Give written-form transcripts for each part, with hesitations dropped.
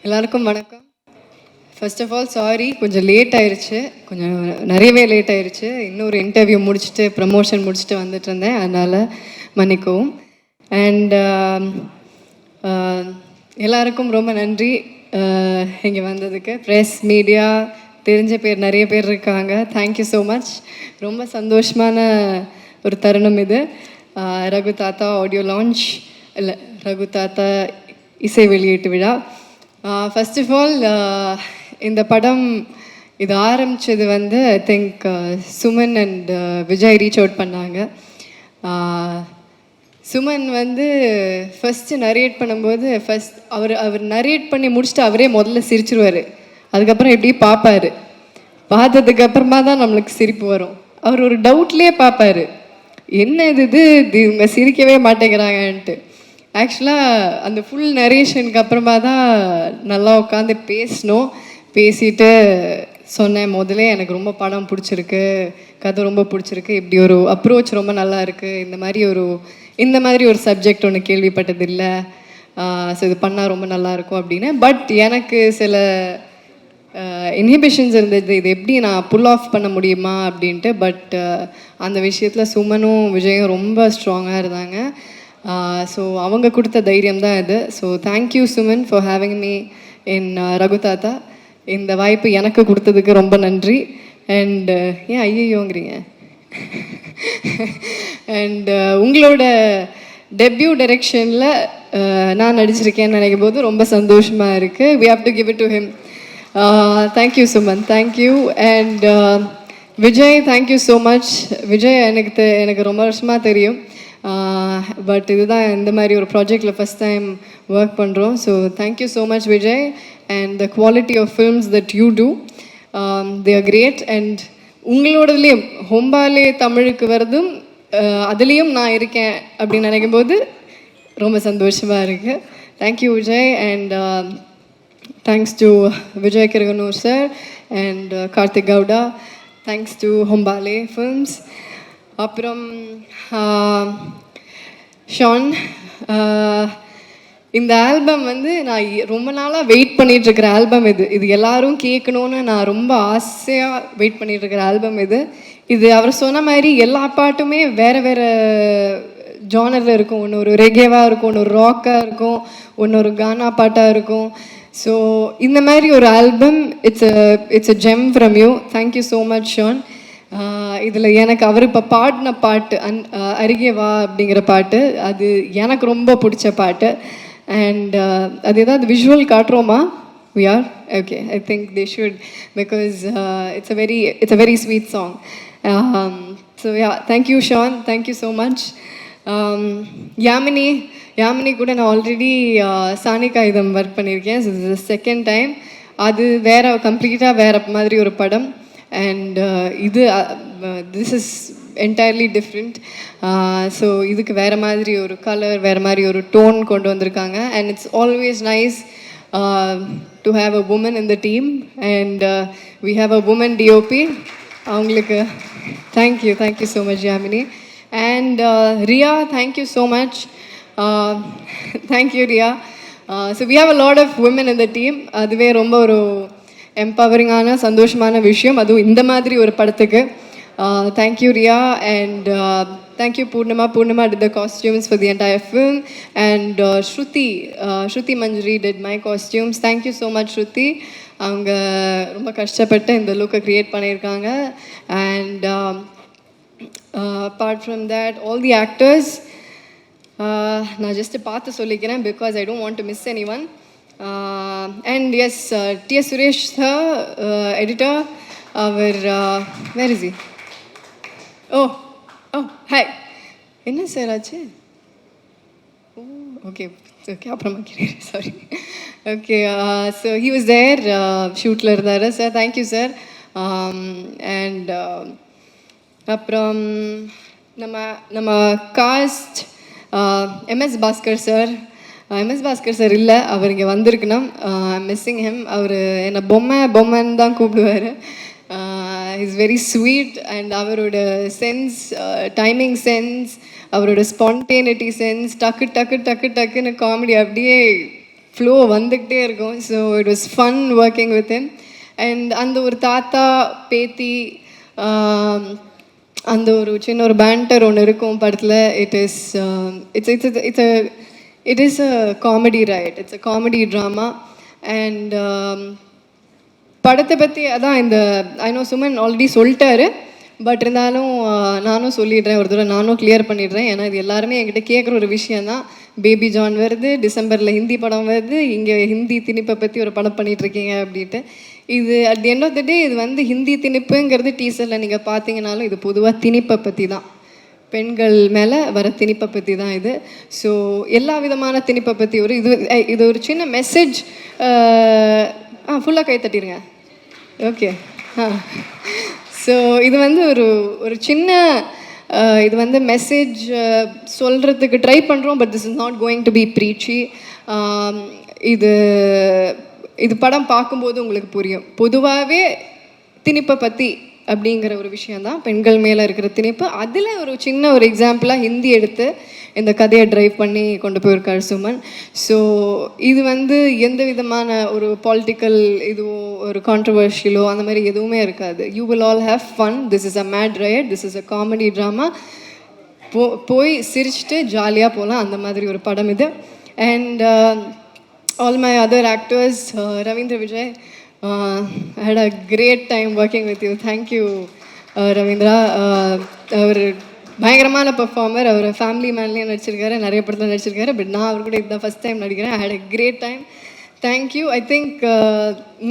எல்லாருக்கும் வணக்கம். First of all sorry, கொஞ்சம் லேட் ஆயிடுச்சு, கொஞ்சம் நிறையவே லேட் ஆயிடுச்சு. இன்னொரு இன்டர்வியூ முடிச்சுட்டு ப்ரமோஷன் முடிச்சுட்டு வந்துட்டு இருந்தேன், அதனால் மன்னிக்கவும். அண்ட் எல்லாருக்கும் ரொம்ப நன்றி இங்கே வந்ததுக்கு. ப்ரெஸ், மீடியா, தெரிஞ்ச பேர் நிறைய பேர் இருக்காங்க. Thank you so much. ரொம்ப சந்தோஷமான ஒரு தருணம் இது. ரகு தாத்தா ஆடியோ லான்ச், இல்லை ரகு தாத்தா இசை வெளியீட்டு விழா. ஃபர்ஸ்ட் ஆஃப் ஆல் இந்த படம் இது ஆரம்பித்தது வந்து I think Suman and Vijay reach out பண்ணாங்க. சுமன் வந்து ஃபஸ்ட்டு நரேட் பண்ணும்போது அவர் நரேட் பண்ணி முடிச்சுட்டு அவரே முதல்ல சிரிச்சிருவார். அதுக்கப்புறம் எப்படி பார்ப்பார். பார்த்ததுக்கப்புறமா தான் நம்மளுக்கு சிரிப்பு வரும். அவர் ஒரு டவுட்லேயே பார்ப்பார், என்ன இது இவங்க சிரிக்கவே மாட்டேங்கிறாங்கன்ட்டு. ஆக்சுவலாக அந்த ஃபுல் நரேஷனுக்கு அப்புறமா தான் நல்லா உட்காந்து பேசிட்டு சொன்னேன். முதலே எனக்கு ரொம்ப படம் பிடிச்சிருக்கு, கதை ரொம்ப பிடிச்சிருக்கு, இப்படி ஒரு அப்ரோச் ரொம்ப நல்லா இருக்குது, இந்த மாதிரி ஒரு சப்ஜெக்ட் ஒன்று கேள்விப்பட்டதில்லை, ஸோ இது பண்ணால் ரொம்ப நல்லாயிருக்கும் அப்படின்னு. பட் எனக்கு சில இன்ஹிபிஷன்ஸ் இருந்தது, இது எப்படி நான் புல் ஆஃப் பண்ண முடியுமா அப்படின்ட்டு. பட் அந்த விஷயத்தில் சுமனும் விஜயும் ரொம்ப ஸ்ட்ராங்காக இருந்தாங்க. ஸோ அவங்க கொடுத்த தைரியம் தான் இது. So thank you Suman for having me in Raghu தாத்தா. இந்த வாய்ப்பு எனக்கு கொடுத்ததுக்கு ரொம்ப நன்றி. அண்ட் ஏன் ஐயோங்கிறீங்க? அண்ட் உங்களோட டெபியூ டைரக்ஷனில் நான் நடிச்சிருக்கேன்னு நினைக்கும் போது ரொம்ப சந்தோஷமாக இருக்குது. We have to give it to him. Thank you Suman, thank you. And Vijay, thank you so much. Vijay எனக்கு ரொம்ப வருஷமாக தெரியும். பட் இதுதான் இந்த மாதிரி ஒரு ப்ராஜெக்டில் ஃபஸ்ட் டைம் ஒர்க் பண்ணுறோம். So thank you so much Vijay. And the quality of films that you do, they are great. And உங்களோடதுலேயும் ஹொம்பாலே தமிழுக்கு வருதும் அதுலேயும் நான் இருக்கேன் அப்படின்னு நினைக்கும் போது ரொம்ப சந்தோஷமாக இருக்குது. Thank you Vijay. And thanks to Vijay Kiragandur sir and Karthik Gowda. Thanks to Hombale films. அப்புறம் ஷான், இந்த ஆல்பம் வந்து நான் ரொம்ப நாளாக வெயிட் பண்ணிகிட்ருக்கிற ஆல்பம் இது எல்லாரும் கேட்கணுன்னு நான் ரொம்ப ஆசையாக வெயிட் பண்ணிகிட்ருக்கிற ஆல்பம் இது அவர் சொன்ன மாதிரி எல்லா பாட்டுமே வேறு வேறு ஜானரில் இருக்கும். ஒன்று ஒரு ரெகேவாக இருக்கும், ஒன்று ஒரு ராக்காக இருக்கும், ஒன்று ஒரு கானா பாட்டாக இருக்கும். ஸோ இந்த மாதிரி ஒரு album, it's a gem from you. Thank you so much Shaan. இதில் எனக்கு அவர் இப்போ பாடின பாட்டு அருகே வா அப்படிங்கிற பாட்டு, அது எனக்கு ரொம்ப பிடிச்ச பாட்டு. அண்ட் அது ஏதாவது visual காட்டுறோமா? we are okay, I think they should, because it's a very sweet song. So yeah, thank you Sean, thank you so much. Yamini கூட நான் ஆல்ரெடி சானிகா இதம் ஒர்க் பண்ணியிருக்கேன். So this is the second time. அது கம்ப்ளீட்டாக வேறு மாதிரி ஒரு படம். And this is entirely different. So இதுக்கு வேறு மாதிரி ஒரு கலர், வேறு மாதிரி ஒரு டோன் கொண்டு வந்திருக்காங்க. And it's always nice to have a woman in the team. And we have a woman DOP. அவங்களுக்கு thank you so much Yamini. And Riya, thank you so much. Thank you Riya. So we have a lot of woman in the team. அதுவே ரொம்ப ஒரு எம்பவரிங்கான சந்தோஷமான விஷயம், அதுவும் இந்த மாதிரி ஒரு படத்துக்கு. Thank you Riya. And thank you Poornima did the costumes for the entire film. And Shruti Manjuri did my costumes. Thank you so much Shruti. அவங்க ரொம்ப கஷ்டப்பட்டு இந்த லுக்கை க்ரியேட் பண்ணியிருக்காங்க. And apart from that, all the actors, நான் ஜஸ்ட்டு பார்த்து சொல்லிக்கிறேன் because I don't want to miss anyone. And yes, T.S. Suresh sir, editor, our where is he? Oh, hi. என்ன சார் ஆச்சு? ஓகே அப்புறமா கேட்குறேன், sorry. Okay, so he was there, ஷூட்டில் இருந்தார் sir. Thank you sir. And அப்புறம் நம்ம cost MS Bhaskar sir இல்லை, அவர் இங்கே வந்திருக்கணும். Missing him. அவர் என்னை பொம்மைன்னு தான் கூப்பிடுவார். Is very sweet. அண்ட் அவரோட சென்ஸ், டைமிங் சென்ஸ், அவரோட ஸ்பான்டேனிட்டி சென்ஸ், டக்குன்னு காமெடி அப்படியே ஃப்ளோ வந்துக்கிட்டே இருக்கும். So it was fun working with him. And அந்த ஒரு தாத்தா பேத்தி அந்த ஒரு சின்ன ஒரு பேண்டர் ஒன்று இருக்கும் படத்தில். It is a comedy right, it's a comedy drama. And படத்தை பற்றி அதான் இந்த ஐநோ சுமன் ஆல்ரெடி சொல்லிட்டாரு, பட் இருந்தாலும் நானும் சொல்லிடுறேன், ஒரு தடவை நானும் கிளியர் பண்ணிடுறேன். ஏன்னா இது எல்லாருமே என்கிட்ட கேட்குற ஒரு விஷயந்தான். பேபி ஜான் வருது, டிசம்பரில் ஹிந்தி படம் வருது, இங்கே ஹிந்தி திணிப்பை பற்றி ஒரு படம் பண்ணிகிட்ருக்கீங்க அப்படின்ட்டு. இது at the end of the day இது வந்து ஹிந்தி திணிப்புங்கிறது டீசரில் நீங்கள் பார்த்தீங்கனாலும் இது பொதுவாக திணிப்பை பற்றி தான், பெண்கள் மேலே வர திணிப்பை பற்றி தான் இது. ஸோ எல்லா விதமான திணிப்பை பற்றி இது ஒரு சின்ன மெசேஜ். ஃபுல்லாக கை தட்டிடுங்க. ஓகே. ஸோ இது வந்து ஒரு சின்ன இது வந்து மெசேஜ் சொல்கிறதுக்கு ட்ரை பண்ணுறோம், but this is not going to be preachy. இது படம் பார்க்கும்போது உங்களுக்கு புரியும். பொதுவாகவே திணிப்பை பற்றி அப்படிங்கிற ஒரு விஷயந்தான், பெண்கள் மேலே இருக்கிற திணிப்பு. அதில் ஒரு சின்ன ஒரு எக்ஸாம்பிளாக ஹிந்தி எடுத்து இந்த கதையை ட்ரைவ் பண்ணி கொண்டு போயிருக்கார் சுமன். ஸோ இது வந்து எந்த விதமான ஒரு பாலிட்டிக்கல் இதுவோ ஒரு கான்ட்ரவர்ஷியலோ அந்த மாதிரி எதுவுமே இருக்காது. You will all have fun. This is a mad ride, this is a comedy drama. போய் சிரிச்சுட்டு ஜாலியாக போகலாம், அந்த மாதிரி ஒரு படம் இது. And all my other actors, Ravindra Vijay, I had a great time working with you. Thank you, Ravindra. அவர் பயங்கரமான பெர்ஃபார்மர். அவர் ஃபேமிலி மேன்லேயும் நடிச்சிருக்காரு, நிறைய படத்தில் நடிச்சிருக்காரு. பட் நான் அவர் கூட இதுதான் ஃபஸ்ட் டைம் நடிக்கிறேன். I had a great time. Thank you. I think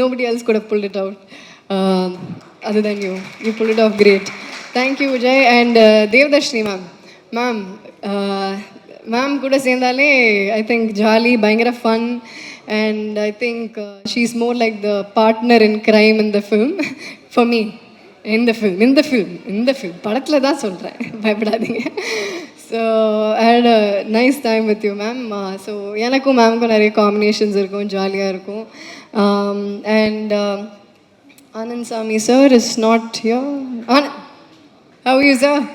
nobody else could have pulled it out other than you. You pulled it off great. Thank you, Vijay. And Devdashni ma'am, ma'am கூட சேர்ந்தாலே I think jolly, பயங்கர fun. And I think she is more like the partner in crime in the film for me. இந்த film படத்தில் தான் சொல்கிறேன், பயப்படாதீங்க. So I had a nice time with you ma'am. ஸோ எனக்கும் மேமுக்கும் நிறைய காம்பினேஷன்ஸ் இருக்கும், ஜாலியாக இருக்கும். And Anand Sami sir is not here. Anand, how you sir?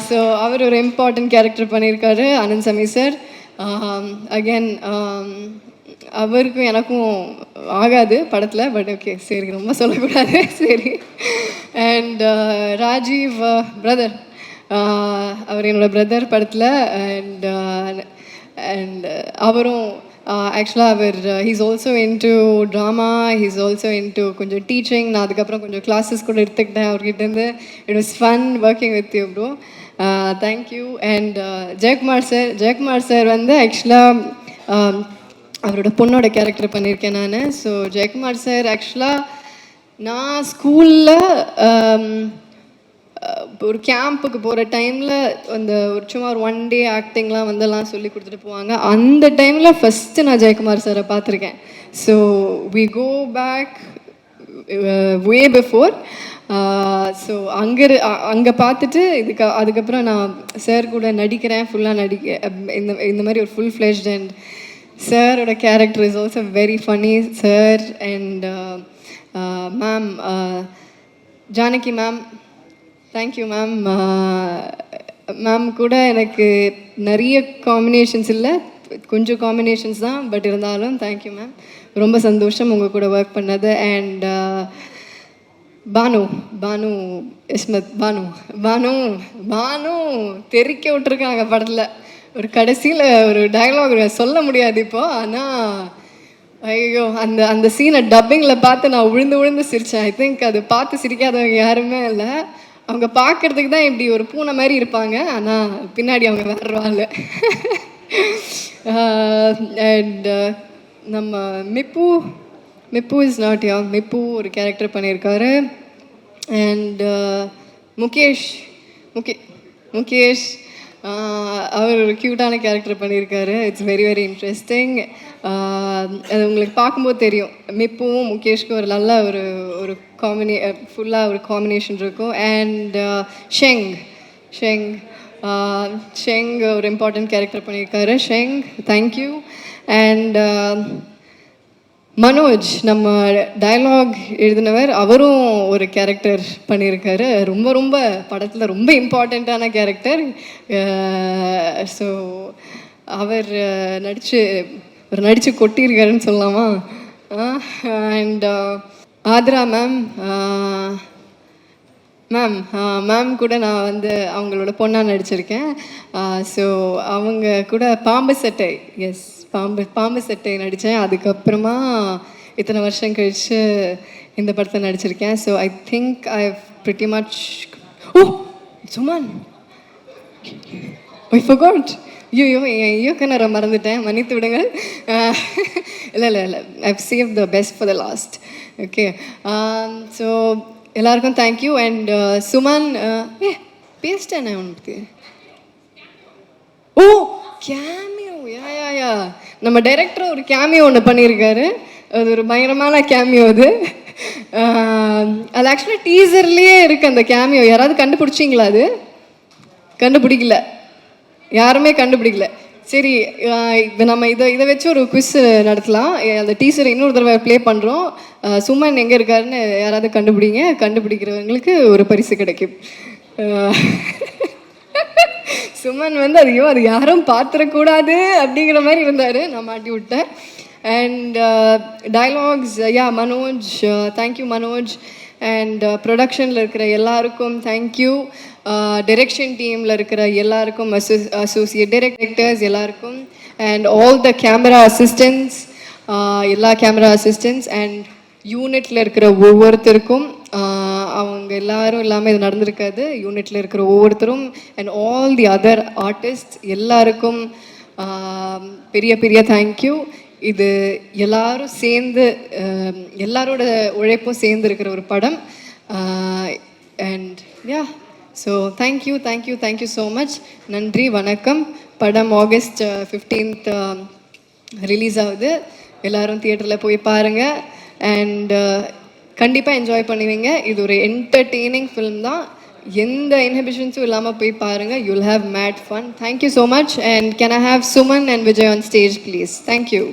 So அவர் ஒரு இம்பார்ட்டன்ட் கேரக்டர் பண்ணியிருக்காரு, ஆனந்த் சாமி சார். அகேன் அவருக்கும் எனக்கும் ஆகாது படத்தில், பட் ஓகே சரி, ரொம்ப சொல்லக்கூடாது, சரி. அண்ட் ராஜீவ் பிரதர், அவர் என்னோடய பிரதர் படத்தில். அண்ட் அவரும் ஆக்சுவலாக அவர் he's also into drama, he's also into கொஞ்சம் டீச்சிங். நான் அதுக்கப்புறம் கொஞ்சம் கிளாஸஸ் கூட எடுத்துக்கிட்டேன் அவர்கிட்டேருந்து. It was fun working with you bro. Thank you. And Jayakumar sir வந்து ஆக்சுவலாக அவரோட பொண்ணோட கேரக்டர் பண்ணியிருக்கேன் நான். ஸோ ஜெயக்குமார் சார் ஆக்சுவலாக நான் ஸ்கூலில் ஒரு கேம்புக்கு போகிற டைமில் அந்த ஒரு சும்மா ஒரு 1 day ஆக்டிங்லாம் வந்தெல்லாம் சொல்லி கொடுத்துட்டு போவாங்க. அந்த டைமில் ஃபஸ்ட்டு நான் ஜெயக்குமார் சாரை பார்த்துருக்கேன். So we go back way before. So அங்கே பார்த்துட்டு அதுக்கப்புறம் நான் சார் கூட நடிக்கிறேன், ஃபுல்லாக இந்த மாதிரி ஒரு ஃபுல் ஃப்ளெஷ்ட். அண்ட் சாரோட character is also very funny sir. And ma'am Janaki ma'am, thank you ma'am. Ma'am கூட எனக்கு நிறைய காம்பினேஷன்ஸ் இல்லை, கொஞ்சம் காம்பினேஷன்ஸ் தான், பட் இருந்தாலும் தேங்க்யூ மேம். ரொம்ப சந்தோஷம் உங்கள் கூட ஒர்க் பண்ணது. அண்ட் பானு இஸ்மத், பானு தெறிக்க விட்டுருக்காங்க படத்தில். ஒரு கடைசியில் ஒரு டயலாக் சொல்ல முடியாது இப்போ, ஆனால் ஐயோ அந்த சீனை டப்பிங்கில் பார்த்து நான் விழுந்து சிரித்தேன். ஐ திங்க் அது பார்த்து சிரிக்காதவங்க யாருமே இல்லை. அவங்க பார்க்குறதுக்கு தான் இப்படி ஒரு பூனை மாதிரி இருப்பாங்க, ஆனால் பின்னாடி அவங்க வேறுவாங்க. அண்ட் நம்ம மிப்பு இஸ் நாட் யா, மிப்பு ஒரு கேரக்டர் பண்ணியிருக்காரு. அண்ட் முகேஷ் அவர் ஒரு க்யூட்டான கேரக்டர் பண்ணியிருக்காரு. It's very very interesting. அது உங்களுக்கு பார்க்கும்போது தெரியும், மிப்புவும் முகேஷ்க்கும் ஒரு நல்ல ஒரு ஃபுல்லாக ஒரு காம்பினேஷன் இருக்கும். அண்ட் ஷெங் ஒரு இம்பார்ட்டன்ட் கேரக்டர் பண்ணியிருக்காரு. Sheng, thank you. அண்ட் மனோஜ், நம்ம டயலாக் எழுதினவர், அவரும் ஒரு கேரக்டர் பண்ணியிருக்காரு. ரொம்ப படத்தில் ரொம்ப இம்பார்ட்டண்ட்டான கேரக்டர். ஸோ அவர் நடித்து ஒரு நடித்து கொட்டியிருக்காருன்னு சொல்லலாமா. அண்ட் ஆத்ரா மேம், மேம் கூட நான் வந்து அவங்களோட பொண்ணாக நடிச்சிருக்கேன். ஸோ அவங்க கூட பாம்பு சட்டை, எஸ் பாம்பு சட்டை நடித்தேன். அதுக்கப்புறமா இத்தனை வருஷம் கழித்து இந்த படத்தை நடிச்சிருக்கேன். So I think I pretty much. Oh Suman, I forgot. ஐயோ என் இயக்குனரை மறந்துட்டேன், மன்னித்து விடுங்கள். இல்லை I've save the best for the last. Okay, so எல்லாருக்கும் தேங்க்யூ. அண்ட் சுமன் பேசிட்டேன் உனக்கு. ஓ கேமியோ, யா நம்ம டைரக்டர் ஒரு கேமியோ ஒன்று பண்ணியிருக்காரு. அது ஒரு பயங்கரமான கேமியோ. அது ஆக்சுவலி டீசர்லேயே இருக்குது அந்த கேமியோ. யாராவது கண்டுபிடிச்சிங்களா? அது கண்டுபிடிக்கல, யாருமே கண்டுபிடிக்கல. சரி, நம்ம இதை வச்சு ஒரு குவிஸ் நடத்தலாம். அந்த டீசரை இன்னொரு தடவை ப்ளே பண்ணுறோம். சுமன் எங்கே இருக்காருன்னு யாராவது கண்டுபிடிங்க. கண்டுபிடிக்கிறவங்களுக்கு ஒரு பரிசு கிடைக்கும். சுமன் வந்து அது யாரும் பார்த்துடக்கூடாது அப்படிங்கிற மாதிரி இருந்தார். நான் மாட்டி விட்டேன். And dialogues, Manoj, thank you Manoj. And ப்ரொடக்ஷனில் இருக்கிற எல்லாருக்கும் தேங்க்யூ. டைரக்ஷன் டீமில் இருக்கிற எல்லாருக்கும், அசோசியேட் டைரக்டர்ஸ் எல்லாருக்கும், and all the camera assistants, எல்லா கேமரா அசிஸ்டன்ட்ஸ் அண்ட் யூனிட்டில் இருக்கிற ஒவ்வொருத்தருக்கும். அவங்க எல்லாரும் இல்லாமல் இது நடந்திருக்காது. யூனிட்டில் இருக்கிற ஒவ்வொருத்தரும் and all the other artist எல்லாருக்கும் பெரிய பெரிய தேங்க்யூ. இது எல்லாரும் சேர்ந்து, எல்லாரோட உழைப்பும் சேர்ந்து இருக்கிற ஒரு படம். And so thank you so much. நன்றி, வணக்கம். படம் August 15th ரிலீஸ் ஆகுது. எல்லோரும் தியேட்டரில் போய் பாருங்கள். அண்ட் கண்டிப்பாக என்ஜாய் பண்ணுவீங்க. இது ஒரு என்டர்டெய்னிங் ஃபிலிம் தான். எந்த இன்ஹிபிஷன்ஸும் இல்லாமல் போய் பாருங்கள். You'll have made fun. Thank you so much. And can I have Suman and Vijay on stage please? Thank you.